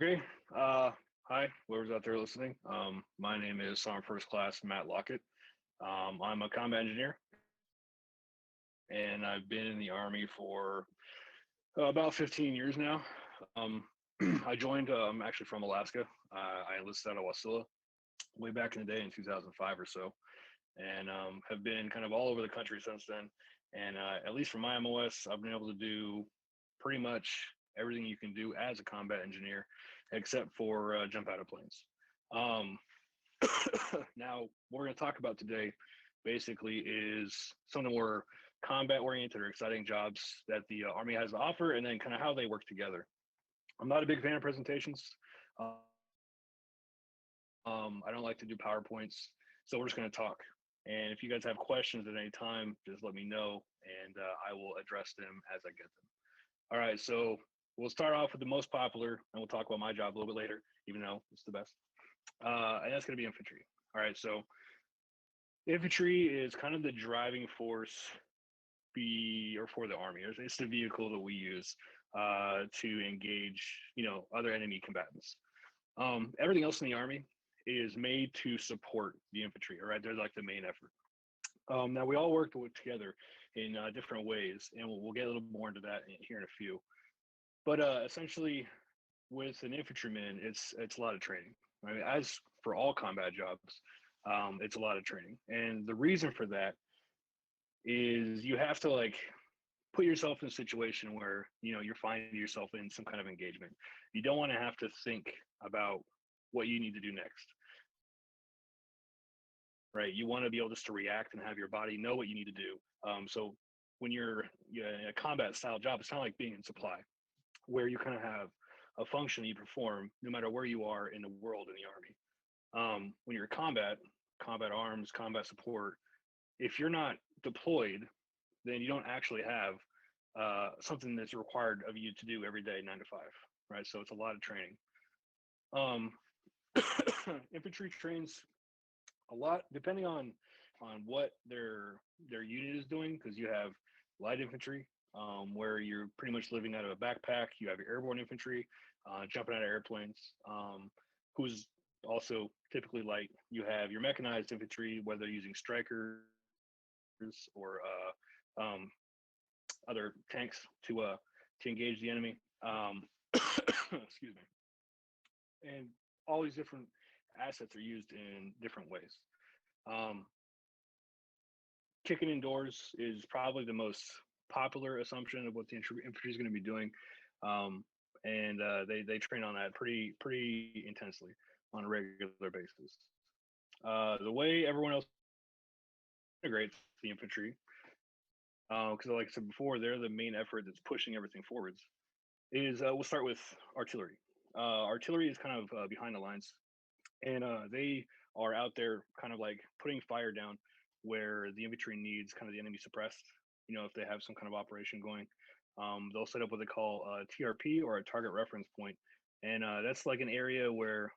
Okay. Hi, whoever's out there listening. My name is Sergeant First Class Matt Lockett. I'm a combat engineer, and I've been in the Army for about 15 years now. Um, I joined. I'm actually from Alaska. I enlisted out of Wasilla way back in the day in 2005 or so, and have been kind of all over the country since then. And at least for my MOS, I've been able to do pretty much everything you can do as a combat engineer, except for jump out of planes. Um, now, what we're going to talk about today basically is something more combat oriented or exciting jobs that the Army has to offer, and then kind of how they work together. I'm not a big fan of presentations. I don't like to do PowerPoints, so we're just going to talk. And if you guys have questions at any time, just let me know, and I will address them as I get them. All right, so we'll start off with the most popular, and we'll talk about my job a little bit later, even though it's the best. And that's going to be infantry. All right, so infantry is kind of the driving force be or for the army. It's the vehicle that we use to engage, other enemy combatants. Everything else in the army is made to support the infantry. All right, they're like the main effort. Now we all work together in different ways, and we'll get a little more into that here in a few. But essentially, with an infantryman, it's a lot of training. I mean, as for all combat jobs, it's a lot of training, and the reason for that is you have to like put yourself in a situation where you're finding yourself in some kind of engagement. You don't want to have to think about what you need to do next, right? You want to be able just to react and have your body know what you need to do. So when you're in a combat style job, it's kind of like being in supply, where you kind of have a function you perform no matter where you are in the world in the army. When you're combat arms, combat support, if you're not deployed, then you don't actually have something that's required of you to do every day, 9 to 5, right? So it's a lot of training. Um, infantry trains a lot depending on what their unit is doing, because you have light infantry, where you're pretty much living out of a backpack. You have your airborne infantry, jumping out of airplanes, who's also typically light. You have your mechanized infantry, whether using strikers or other tanks to engage the enemy. Excuse me. And all these different assets are used in different ways. Um, Kicking indoors is probably the most popular assumption of what the infantry is going to be doing, um, and they train on that pretty intensely on a regular basis. The way everyone else integrates the infantry, because like I said before, they're the main effort that's pushing everything forwards. Is we'll start with artillery. Artillery is kind of behind the lines, and they are out there kind of like putting fire down where the infantry needs kind of the enemy suppressed. If they have some kind of operation going, they'll set up what they call a TRP, or a target reference point, and that's like an area where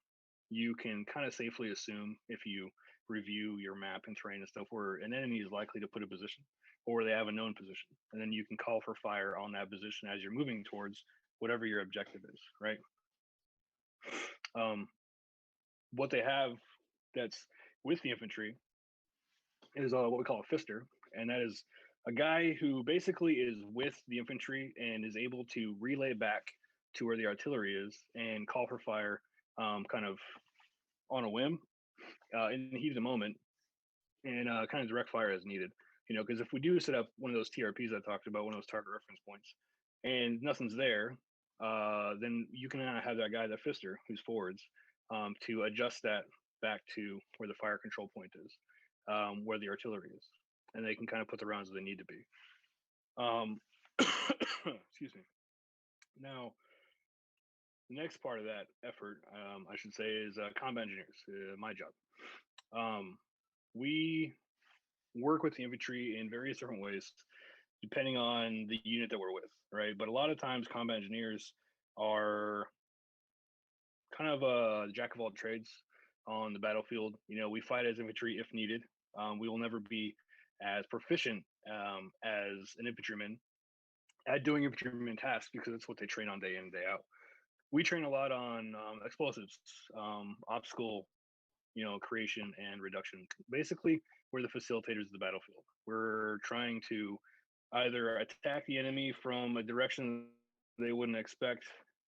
you can kind of safely assume, if you review your map and terrain and stuff, where an enemy is likely to put a position, or they have a known position, and then you can call for fire on that position as you're moving towards whatever your objective is, right? um, what they have that's with the infantry is what we call a fister, and that is a guy who basically is with the infantry and is able to relay back to where the artillery is and call for fire, kind of on a whim, in the heat of the moment, and kind of direct fire as needed. Because if we do set up one of those TRPs I talked about, one of those target reference points, and nothing's there, then you can have that guy, the fister, who's forwards, to adjust that back to where the fire control point is, where the artillery is, and they can kind of put the rounds that they need to be. Um, excuse me. Now, the next part of that effort, I should say, is combat engineers. My job. Um, we work with the infantry in various different ways, depending on the unit that we're with, right? But a lot of times, combat engineers are kind of a jack of all trades on the battlefield. We fight as infantry if needed. We will never be as proficient as an infantryman at doing infantryman tasks, because it's what they train on day in, day out. we train a lot on explosives, obstacle, creation and reduction. Basically, we're the facilitators of the battlefield. We're trying to either attack the enemy from a direction they wouldn't expect,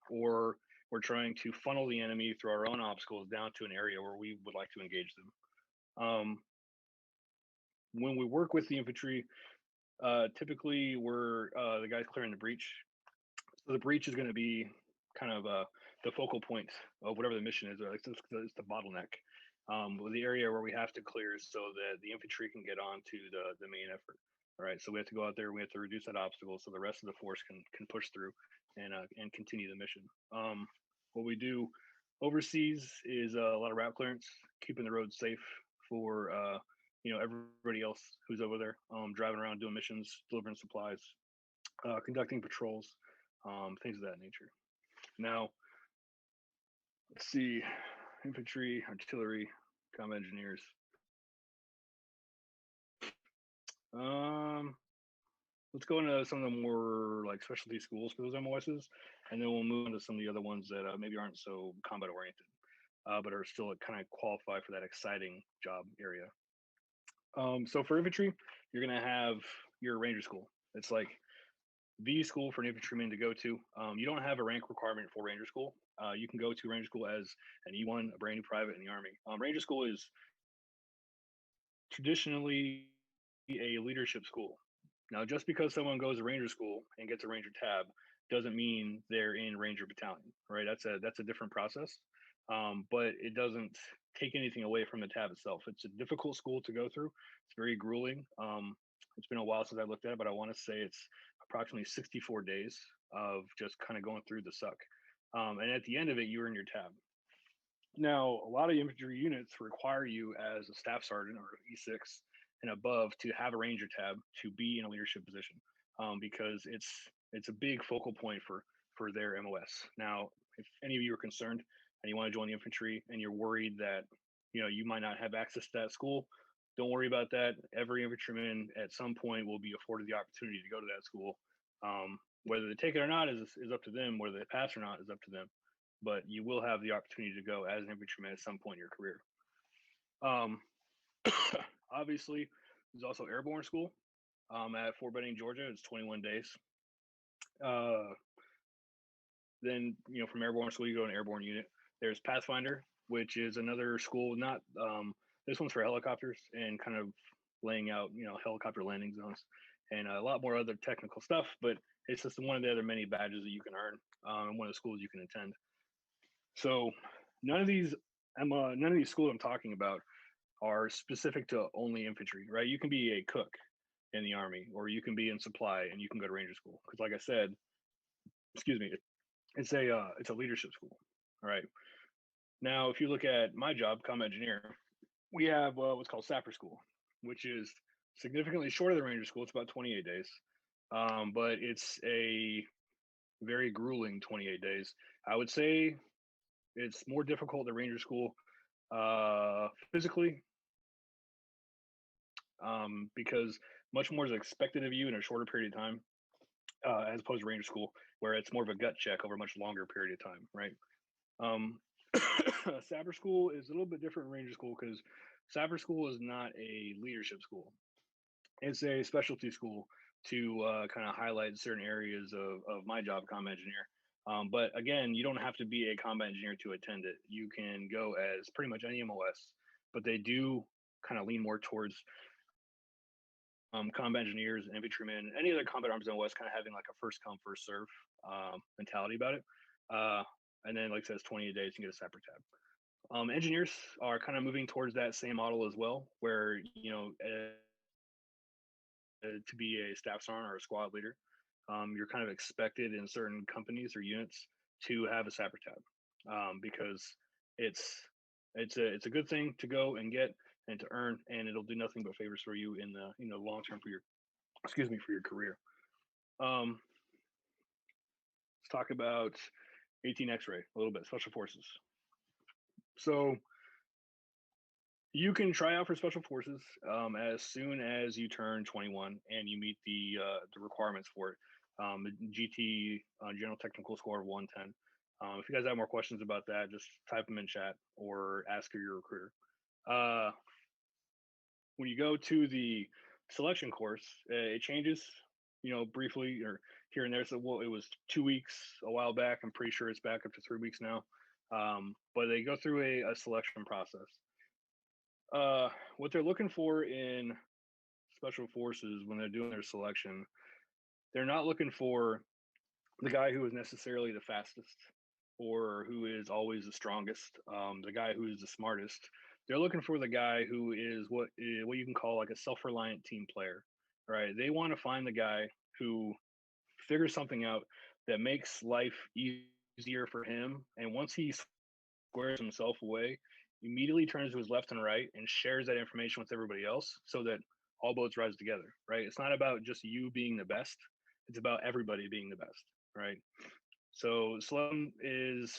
or we're trying to funnel the enemy through our own obstacles down to an area where we would like to engage them. When we work with the infantry, typically we're the guys clearing the breach. So the breach is going to be kind of the focal point of whatever the mission is. It's the bottleneck, the area where we have to clear so that the infantry can get on to the main effort. All right, so we have to go out there. We have to reduce that obstacle so the rest of the force can push through and continue the mission. What we do overseas is a lot of route clearance, keeping the roads safe for everybody else who's over there, driving around doing missions, delivering supplies, conducting patrols, things of that nature. Now, let's see, infantry, artillery, combat engineers. Let's go into some of the more like specialty schools for those MOSs, and then we'll move into some of the other ones that maybe aren't so combat oriented, but are still kind of qualify for that exciting job area. So for infantry, you're gonna have your ranger school. It's like the school for an infantryman to go to. You don't have a rank requirement for ranger school. You can go to ranger school as an E1, a brand new private in the army. Ranger school is traditionally a leadership school. Now, just because someone goes to ranger school and gets a ranger tab doesn't mean they're in ranger battalion, right? That's a different process, but it doesn't take anything away from the tab itself. It's a difficult school to go through. It's very grueling. It's been a while since I looked at it, but I want to say it's approximately 64 days of just kind of going through the suck. And at the end of it, you earn your tab. Now, a lot of infantry units require you as a staff sergeant or E6 and above to have a ranger tab to be in a leadership position, because it's a big focal point for their MOS. Now, if any of you are concerned and you want to join the infantry and you're worried that you might not have access to that school, don't worry about that. Every infantryman at some point will be afforded the opportunity to go to that school. Whether they take it or not is up to them. Whether they pass or not is up to them. But you will have the opportunity to go as an infantryman at some point in your career. Obviously, there's also airborne school at Fort Benning, Georgia. It's 21 days. Then, from airborne school, you go to an airborne unit. There's Pathfinder, which is another school. Not this one's for helicopters and kind of laying out, helicopter landing zones and a lot more other technical stuff. But it's just one of the other many badges that you can earn, and one of the schools you can attend. So none of these schools I'm talking about are specific to only infantry, right? You can be a cook in the army, or you can be in supply and you can go to ranger school. Because like I said, excuse me, it's a leadership school. All right. Now, if you look at my job, combat engineer, we have what's called sapper school, which is significantly shorter than ranger school. It's about 28 days, but it's a very grueling 28 days. I would say it's more difficult than ranger school physically, because much more is expected of you in a shorter period of time, as opposed to ranger school, where it's more of a gut check over a much longer period of time, right? Sapper school is a little bit different than ranger school because sapper school is not a leadership school. It's a specialty school to kind of highlight certain areas of my job, combat engineer. But again, you don't have to be a combat engineer to attend it. You can go as pretty much any MOS, but they do kind of lean more towards combat engineers, infantrymen, any other combat arms MOS kind of having like a first come, first serve mentality about it. And then, like I said, it's 28 days, you can get a separate tab. Engineers are kind of moving towards that same model as well, where, to be a staff sergeant or a squad leader, you're kind of expected in certain companies or units to have a sapper tab, because it's a good thing to go and get and to earn, and it'll do nothing but favors for you in the long term for your career. Let's talk about 18 X-ray a little bit, special forces. So you can try out for special forces as soon as you turn 21 and you meet the requirements for it. GT, general technical score of 110. If you guys have more questions about that, just type them in chat or ask your recruiter. Uh, when you go to the selection course, it changes, briefly or here and there. So, well, it was 2 weeks a while back. I'm pretty sure it's back up to 3 weeks now. But they go through a selection process. What they're looking for in special forces when they're doing their selection, they're not looking for the guy who is necessarily the fastest or who is always the strongest, the guy who is the smartest. They're looking for the guy who is what you can call like a self-reliant team player, right? They want to find the guy who figures something out that makes life easier for him, and once he squares himself away, immediately turns to his left and right and shares that information with everybody else so that all boats rise together, right? It's not about just you being the best, it's about everybody being the best, right? So Slim is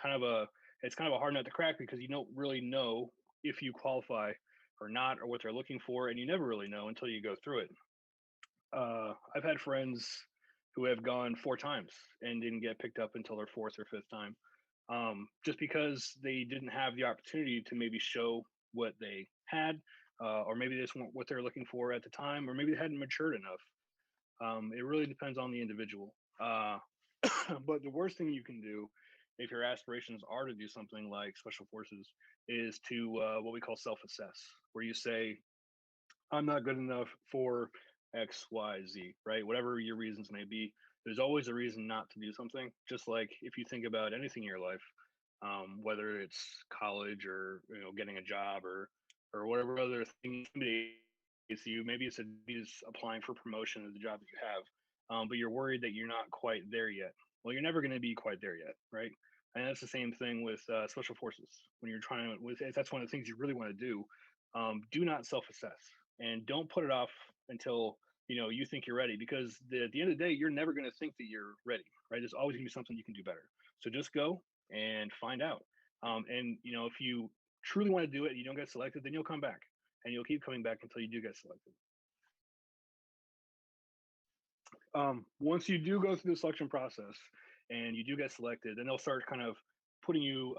kind of a it's kind of a hard nut to crack because you don't really know if you qualify or not or what they're looking for, and you never really know until you go through it. I've had friends who have gone 4 times and didn't get picked up until their fourth or fifth time, just because they didn't have the opportunity to maybe show what they had, or maybe this weren't what they're looking for at the time, or maybe they hadn't matured enough. It really depends on the individual. But the worst thing you can do if your aspirations are to do something like special forces is to what we call self-assess, where you say, I'm not good enough for X, Y, Z, right? Whatever your reasons may be, there's always a reason not to do something. Just like if you think about anything in your life, whether it's college or getting a job or whatever other thing intimidates you. Maybe it's applying for promotion at the job that you have, but you're worried that you're not quite there yet. Well, you're never going to be quite there yet, right? And that's the same thing with special forces. When you're trying to, if that's one of the things you really want to do not self-assess and don't put it off until you think you're ready, because at the end of the day you're never going to think that you're ready, right? There's always going to be something you can do better. So just go and find out. And if you truly want to do it and you don't get selected, then you'll come back and you'll keep coming back until you do get selected. Once you do go through the selection process and you do get selected, then they'll start kind of putting you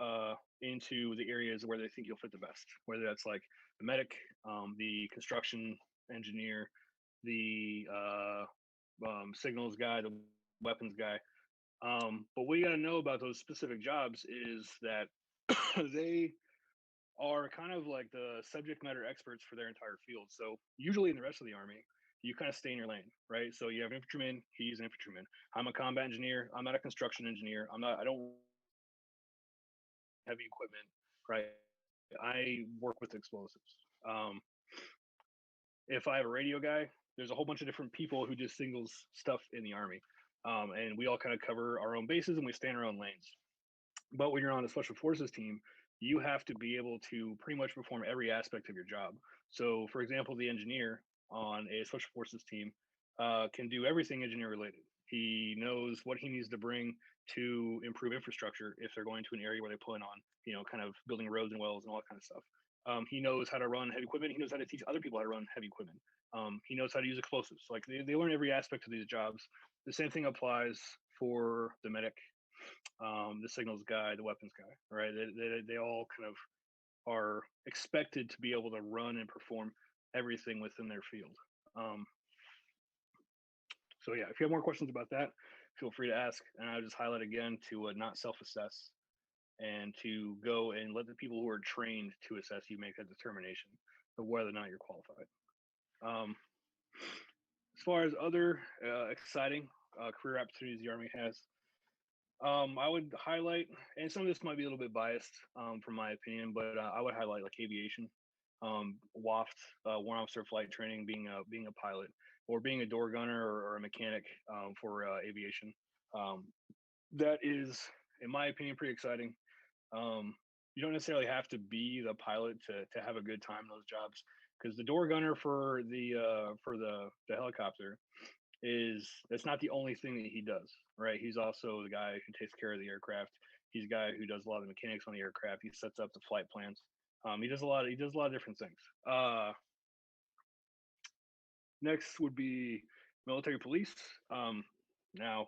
into the areas where they think you'll fit the best, whether that's like the medic, the construction engineer, the signals guy, the weapons guy. But what you got to know about those specific jobs is that they are kind of like the subject matter experts for their entire field. So usually in the rest of the army, you kind of stay in your lane, right? So you have an infantryman, he's an infantryman. I'm a combat engineer. I'm not a construction engineer. I don't heavy equipment, right? I work with explosives. Um, if I have a radio guy, there's a whole bunch of different people who do singles stuff in the army. And we all kind of cover our own bases and we stay in our own lanes. But when you're on a special forces team, you have to be able to pretty much perform every aspect of your job. So, for example, the engineer on a special forces team can do everything engineer related. He knows what he needs to bring to improve infrastructure if they're going to an area where they plan on, kind of building roads and wells and all that kind of stuff. He knows how to run heavy equipment. He knows how to teach other people how to run heavy equipment. He knows how to use explosives. Like they learn every aspect of these jobs. The same thing applies for the medic, the signals guy, the weapons guy, right? They all kind of are expected to be able to run and perform everything within their field. So yeah, if you have more questions about that, feel free to ask. And I'll just highlight again to not self-assess and to go and let the people who are trained to assess you make that determination of whether or not you're qualified. Um, as far as other exciting career opportunities the Army has, I would highlight, and some of this might be a little bit biased from my opinion, but I would highlight like aviation, WAFT, warrant officer flight training, being a pilot, or being a door gunner or a mechanic for aviation. Um, that is, in my opinion, pretty exciting. Um, you don't necessarily have to be the pilot to have a good time in those jobs, because the door gunner for the helicopter is that's not the only thing that he does, right? He's also the guy who takes care of the aircraft. He's the guy who does a lot of the mechanics on the aircraft. He sets up the flight plans. He does a lot of different things. Next would be military police. Now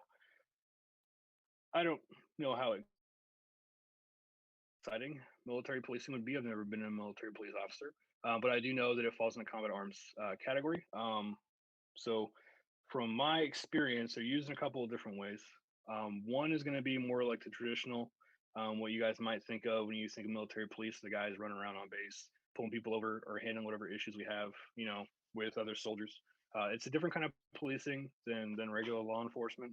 I don't know how exciting military policing would be. I've never been a military police officer, but I do know that it falls in the combat arms category. So, from my experience, they're used in a couple of different ways. One is going to be more like the traditional, what you guys might think of when you think of military police, the guys running around on base, pulling people over or handling whatever issues we have, with other soldiers. It's a different kind of policing than regular law enforcement.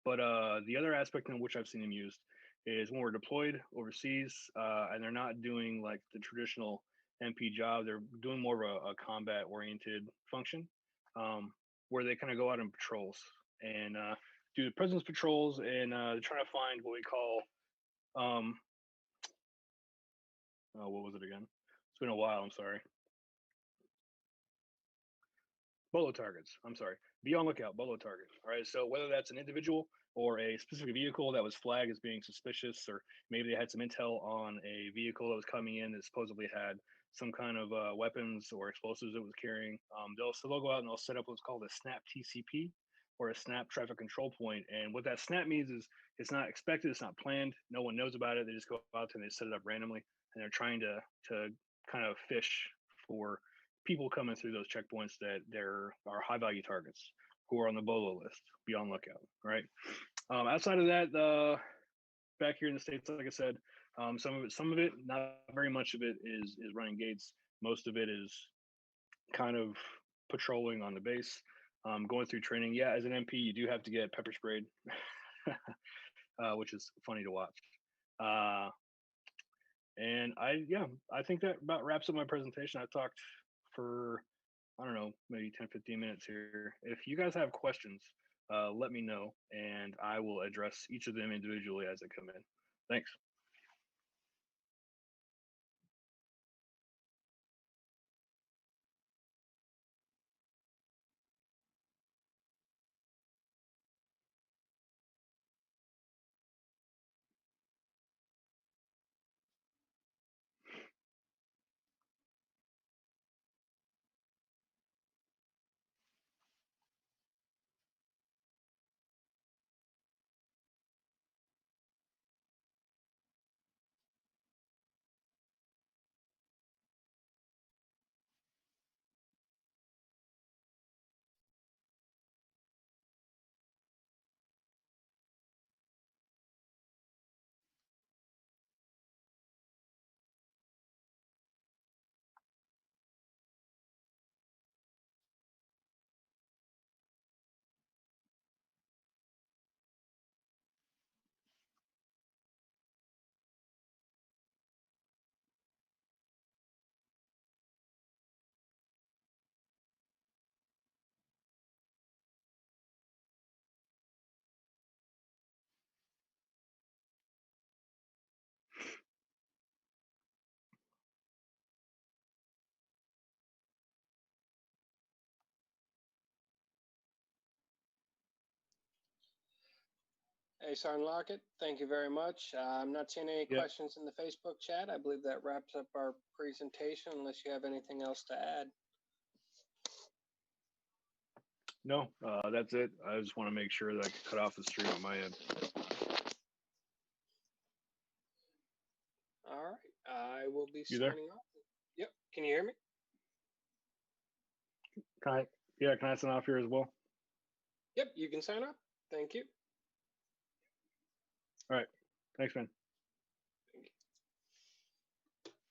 But the other aspect in which I've seen them used is when we're deployed overseas, and they're not doing like the traditional MP job. They're doing more of a combat oriented function, um, where they kind of go out on patrols and do the presence patrols, and they're trying to find what we call um, what was it again? It's been a while. I'm sorry. Bolo targets. I'm sorry. Be on lookout. Bolo targets. All right. So whether that's an individual or a specific vehicle that was flagged as being suspicious, or maybe they had some intel on a vehicle that was coming in that supposedly had some kind of weapons or explosives it was carrying, they'll go out and they'll set up what's called a snap TCP, or a snap traffic control point. And what that snap means is it's not expected, it's not planned, no one knows about it. They just go out and they set it up randomly, and they're trying to kind of fish for people coming through those checkpoints that there are high value targets who are on the BOLO list. Be on lookout, right? Outside of that, back here in the states, like I said, some of it, not very much of it is running gates. Most of it is kind of patrolling on the base, going through training. Yeah, as an MP, you do have to get pepper sprayed, which is funny to watch. Uh, and I think that about wraps up my presentation. I talked for, I don't know, maybe 10, 15 minutes here. If you guys have questions, let me know and I will address each of them individually as they come in. Thanks. Hey, Sergeant Lockett, thank you very much. I'm not seeing any Yeah. questions in the Facebook chat. I believe that wraps up our presentation, unless you have anything else to add. No, that's it. I just want to make sure that I can cut off the stream on my end. All right, I will be You there? signing off. Yep, can you hear me? Can I sign off here as well? Yep, you can sign up. Thank you. All right. Thanks, man.